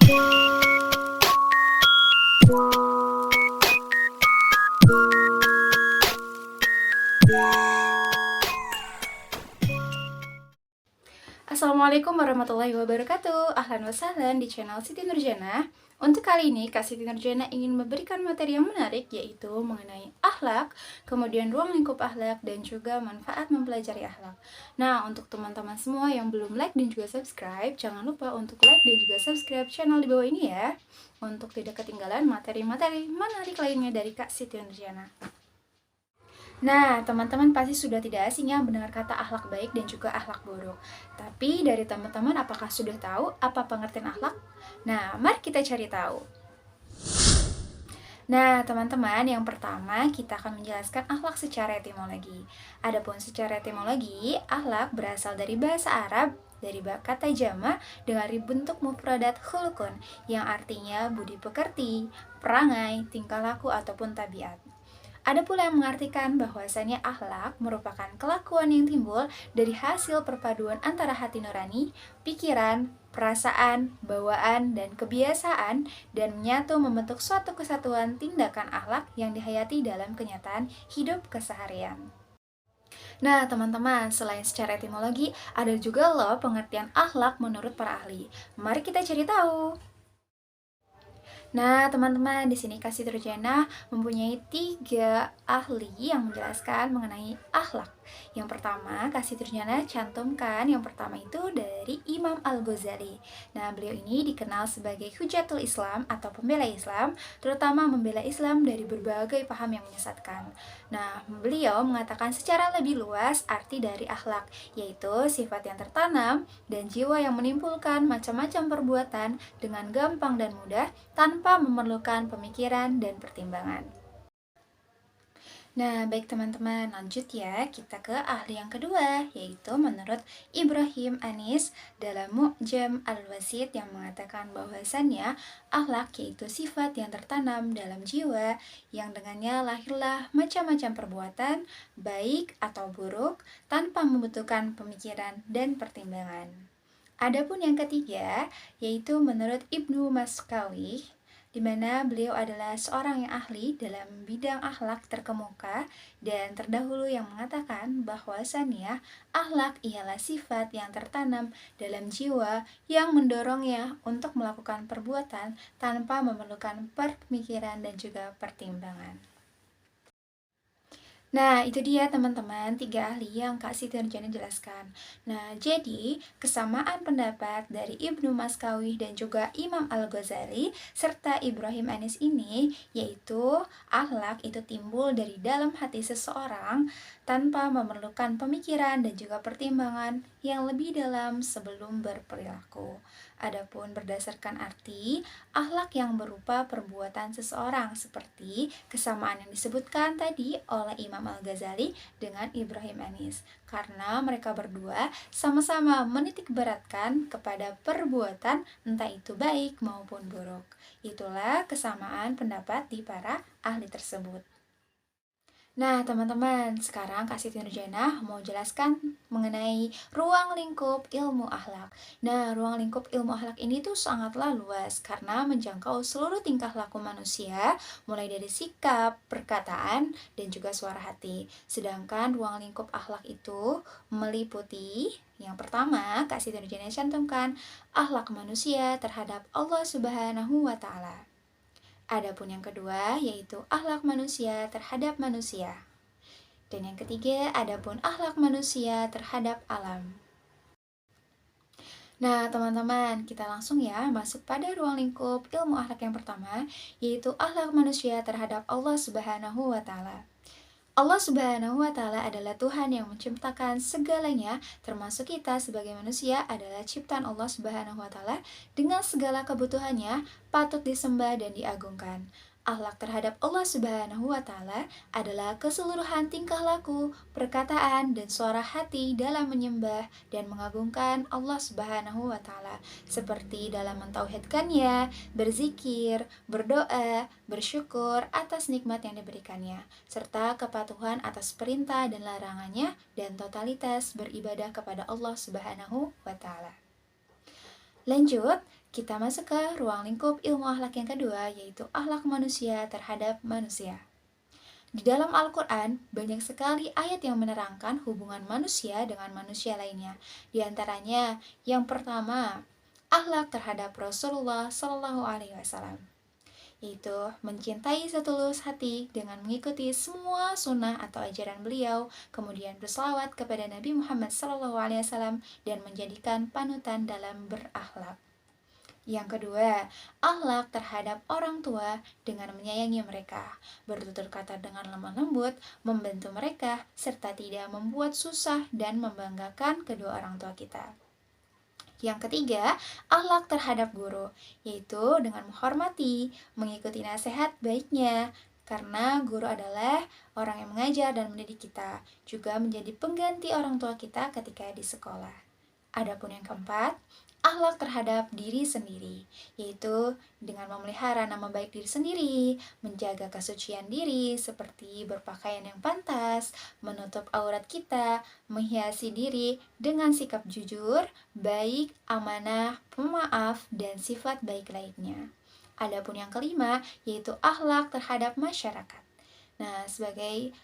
Assalamualaikum warahmatullahi wabarakatuh. Ahlan wa sahlan di channel Siti Nurjana. Untuk kali ini, Kak Siti Nurjana ingin memberikan materi yang menarik, yaitu mengenai akhlak, kemudian ruang lingkup akhlak, dan juga manfaat mempelajari akhlak. Nah, untuk teman-teman semua yang belum like dan juga subscribe, jangan lupa untuk like dan juga subscribe channel di bawah ini ya, untuk tidak ketinggalan materi-materi menarik lainnya dari Kak Siti Nurjana. Nah, teman-teman pasti sudah tidak asing ya mendengar kata akhlak baik dan juga akhlak buruk. Tapi dari teman-teman apakah sudah tahu apa pengertian akhlak? Nah, mari kita cari tahu. Nah, teman-teman, yang pertama kita akan menjelaskan akhlak secara etimologi. Adapun secara etimologi, akhlak berasal dari bahasa Arab dari kata jama dengan bentuk mufradat khulukun yang artinya budi pekerti, perangai, tingkah laku ataupun tabiat. Ada pula yang mengartikan bahwasannya akhlak merupakan kelakuan yang timbul dari hasil perpaduan antara hati nurani, pikiran, perasaan, bawaan, dan kebiasaan dan menyatu membentuk suatu kesatuan tindakan akhlak yang dihayati dalam kenyataan hidup keseharian. Nah, teman-teman, selain secara etimologi, ada juga loh pengertian akhlak menurut para ahli. Mari kita cari tahu. Nah, teman-teman, di sini Kak Siti Nurjana mempunyai 3 ahli yang menjelaskan mengenai akhlak. Yang pertama, Kak Siti Nurjana cantumkan yang pertama itu dari Imam Al-Ghazali. Nah, beliau ini dikenal sebagai Hujatul Islam atau pembela Islam, terutama membela Islam dari berbagai paham yang menyesatkan. Nah, beliau mengatakan secara lebih luas arti dari akhlak, yaitu sifat yang tertanam dan jiwa yang menimbulkan macam-macam perbuatan dengan gampang dan mudah tanpa memerlukan pemikiran dan pertimbangan. Nah, baik teman-teman, lanjut ya, kita ke ahli yang kedua, yaitu menurut Ibrahim Anis dalam Mu'jam Al-Wasit yang mengatakan bahwasannya akhlak yaitu sifat yang tertanam dalam jiwa yang dengannya lahirlah macam-macam perbuatan, baik atau buruk, tanpa membutuhkan pemikiran dan pertimbangan. Adapun yang ketiga, yaitu menurut Ibnu Maskawi, di mana beliau adalah seorang yang ahli dalam bidang akhlak terkemuka dan terdahulu yang mengatakan bahwasannya akhlak ialah sifat yang tertanam dalam jiwa yang mendorongnya untuk melakukan perbuatan tanpa memerlukan pemikiran dan juga pertimbangan. Nah, itu dia teman-teman, 3 ahli yang Kak Siti Nurjana jelaskan. Nah, jadi kesamaan pendapat dari Ibnu Maskawi dan juga Imam Al-Ghazali serta Ibrahim Anis ini, yaitu akhlak itu timbul dari dalam hati seseorang tanpa memerlukan pemikiran dan juga pertimbangan yang lebih dalam sebelum berperilaku. Adapun berdasarkan arti, akhlak yang berupa perbuatan seseorang seperti kesamaan yang disebutkan tadi oleh Imam Al-Ghazali dengan Ibrahim Anis, karena mereka berdua sama-sama menitik beratkan kepada perbuatan entah itu baik maupun buruk. Itulah kesamaan pendapat di para ahli tersebut. Nah, teman-teman, sekarang Kak Siti Nurjana mau jelaskan mengenai ruang lingkup ilmu akhlak. Nah, ruang lingkup ilmu akhlak ini tuh sangatlah luas karena menjangkau seluruh tingkah laku manusia, mulai dari sikap, perkataan, dan juga suara hati. Sedangkan ruang lingkup akhlak itu meliputi yang pertama, Kak Siti Nurjana cantumkan akhlak manusia terhadap Allah Subhanahu wa Ta'ala. Adapun yang kedua yaitu akhlak manusia terhadap manusia. Dan yang ketiga adapun akhlak manusia terhadap alam. Nah, teman-teman, kita langsung ya masuk pada ruang lingkup ilmu akhlak yang pertama, yaitu akhlak manusia terhadap Allah Subhanahu wa Ta'ala. Allah Subhanahu wa Ta'ala adalah Tuhan yang menciptakan segalanya, termasuk kita sebagai manusia adalah ciptaan Allah Subhanahu wa Ta'ala dengan segala kebutuhannya, patut disembah dan diagungkan. Akhlak terhadap Allah Subhanahu wa Ta'ala adalah keseluruhan tingkah laku, perkataan, dan suara hati dalam menyembah dan mengagungkan Allah Subhanahu wa Ta'ala, seperti dalam mentauhidkannya, berzikir, berdoa, bersyukur atas nikmat yang diberikannya, serta kepatuhan atas perintah dan larangannya, dan totalitas beribadah kepada Allah Subhanahu wa Ta'ala. Lanjut, Kita masuk ke ruang lingkup ilmu akhlak yang kedua, yaitu akhlak manusia terhadap manusia. Di dalam Al-Quran, banyak sekali ayat yang menerangkan hubungan manusia dengan manusia lainnya. Di antaranya, yang pertama, akhlak terhadap Rasulullah Shallallahu Alaihi Wasallam, yaitu mencintai setulus hati dengan mengikuti semua sunnah atau ajaran beliau, kemudian berselawat kepada Nabi Muhammad SAW dan menjadikan panutan dalam berakhlak. Yang kedua, akhlak terhadap orang tua dengan menyayangi mereka, bertutur kata dengan lemah lembut, membantu mereka, serta tidak membuat susah dan membanggakan kedua orang tua kita. Yang ketiga, akhlak terhadap guru, yaitu dengan menghormati, mengikuti nasihat baiknya, karena guru adalah orang yang mengajar dan mendidik kita, juga menjadi pengganti orang tua kita ketika di sekolah. Adapun yang keempat, akhlak terhadap diri sendiri, yaitu dengan memelihara nama baik diri sendiri, menjaga kesucian diri seperti berpakaian yang pantas, menutup aurat kita, menghiasi diri dengan sikap jujur, baik, amanah, pemaaf, dan sifat baik lainnya. Adapun yang kelima, yaitu akhlak terhadap masyarakat. Nah, sebagai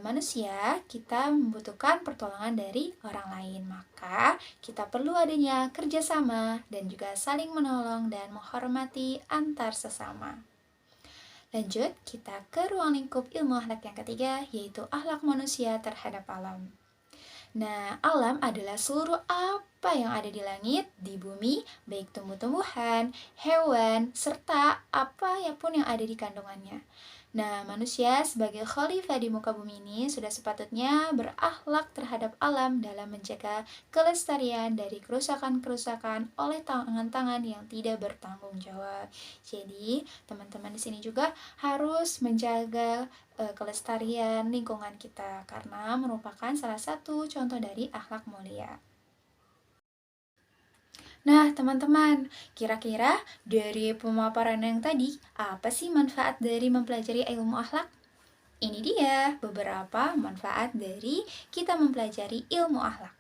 manusia, kita membutuhkan pertolongan dari orang lain, maka kita perlu adanya kerjasama dan juga saling menolong dan menghormati antar sesama. Lanjut, kita ke ruang lingkup ilmu akhlak yang ketiga, yaitu akhlak manusia terhadap alam. Nah, alam adalah seluruh apa yang ada di langit, di bumi, baik tumbuh-tumbuhan, hewan, serta apa pun yang ada di kandungannya. Nah, manusia sebagai khalifah di muka bumi ini sudah sepatutnya berakhlak terhadap alam dalam menjaga kelestarian dari kerusakan-kerusakan oleh tangan-tangan yang tidak bertanggung jawab. Jadi, teman-teman di sini juga harus menjaga kelestarian lingkungan kita karena merupakan salah satu contoh dari akhlak mulia. Nah, teman-teman, kira-kira dari pemaparan yang tadi, apa sih manfaat dari mempelajari ilmu akhlak? Ini dia beberapa manfaat dari kita mempelajari ilmu akhlak.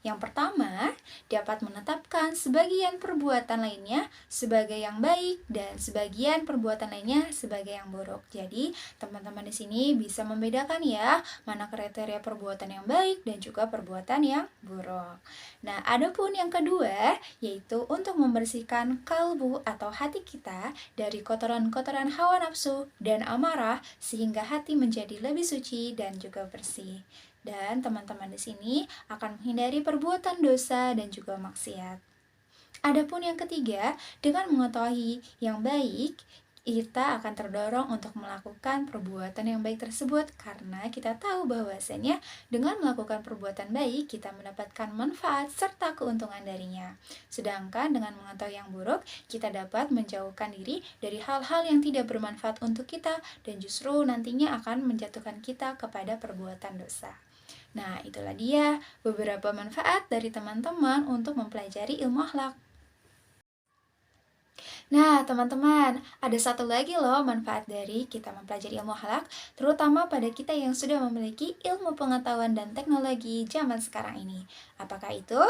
Yang pertama, dapat menetapkan sebagian perbuatan lainnya sebagai yang baik dan sebagian perbuatan lainnya sebagai yang buruk. Jadi, teman-teman di sini bisa membedakan ya, mana kriteria perbuatan yang baik dan juga perbuatan yang buruk. Nah, adapun yang kedua, yaitu untuk membersihkan kalbu atau hati kita dari kotoran-kotoran hawa nafsu dan amarah sehingga hati menjadi lebih suci dan juga bersih. Dan teman-teman di sini akan menghindari perbuatan dosa dan juga maksiat. Adapun yang ketiga, dengan mengetahui yang baik, kita akan terdorong untuk melakukan perbuatan yang baik tersebut karena kita tahu bahwasanya dengan melakukan perbuatan baik kita mendapatkan manfaat serta keuntungan darinya. Sedangkan dengan mengetahui yang buruk, kita dapat menjauhkan diri dari hal-hal yang tidak bermanfaat untuk kita dan justru nantinya akan menjatuhkan kita kepada perbuatan dosa. Nah, itulah dia beberapa manfaat dari teman-teman untuk mempelajari ilmu akhlak. Nah, teman-teman, ada satu lagi loh manfaat dari kita mempelajari ilmu akhlak, terutama pada kita yang sudah memiliki ilmu pengetahuan dan teknologi zaman sekarang ini. Apakah itu?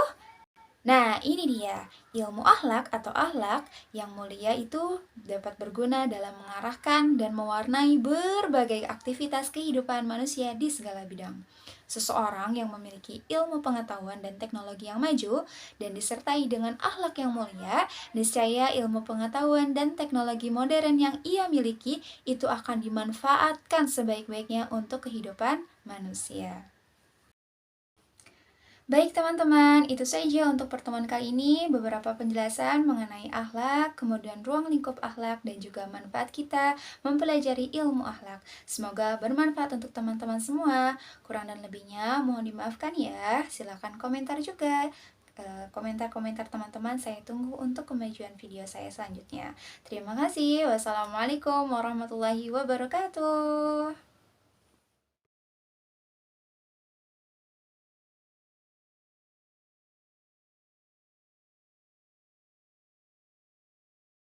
Nah, ini dia. Ilmu akhlak atau akhlak yang mulia itu dapat berguna dalam mengarahkan dan mewarnai berbagai aktivitas kehidupan manusia di segala bidang. Seseorang yang memiliki ilmu pengetahuan dan teknologi yang maju dan disertai dengan akhlak yang mulia, niscaya ilmu pengetahuan dan teknologi modern yang ia miliki itu akan dimanfaatkan sebaik-baiknya untuk kehidupan manusia. Baik teman-teman, itu saja untuk pertemuan kali ini, beberapa penjelasan mengenai akhlak, kemudian ruang lingkup akhlak, dan juga manfaat kita mempelajari ilmu akhlak. Semoga bermanfaat untuk teman-teman semua. Kurang dan lebihnya mohon dimaafkan ya. Silahkan komentar juga. Komentar-komentar teman-teman saya tunggu untuk kemajuan video saya selanjutnya. Terima kasih. Wassalamualaikum warahmatullahi wabarakatuh.